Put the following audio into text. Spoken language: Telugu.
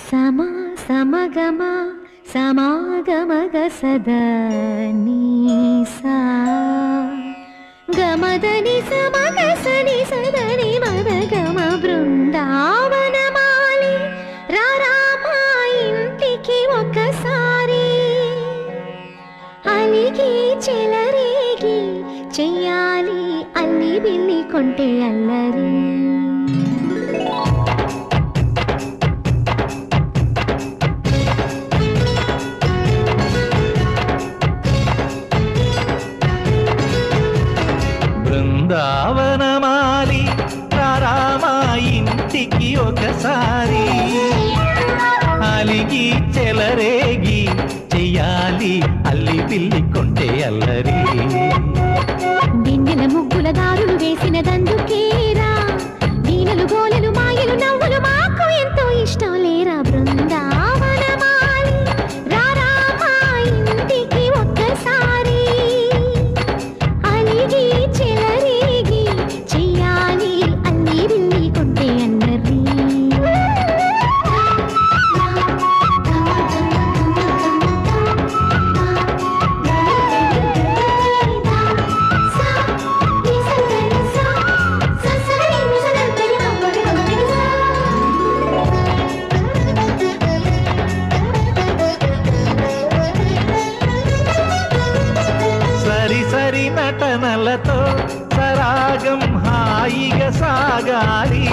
సమా సమగమ సమాగమగ సదా నీసా గమదని సమగ సని సదని మదగమ బృందావనమాలి రారామా ఇంటికి ఒకసారి అలిగి చెలరేగి చెయ్యాలి అల్లి బిల్లి కొంటే అల్లరి బృందావనమాలి రారామా ఇంటికి ఒకసారి అలిగి చెలరేగి చెయ్యాలి అల్లి పిల్లి కొంటే అల్లరి వెన్నెల ముగ్గుల దారులు వేసినదందుకేరా వీణలు గోలలు మాయలు నవ్వులు మాకు ఎంతో ఇష్టం లేరా బృందావనమాలి రారామా ఇంటికి ఒక్కసారి అలిగి చెలరేగి చెయ్యాలి అల్లి బిల్లి కొంటే అల్లరి సరి సరి నటనలతో సరాగం హాయిగా సాగాలి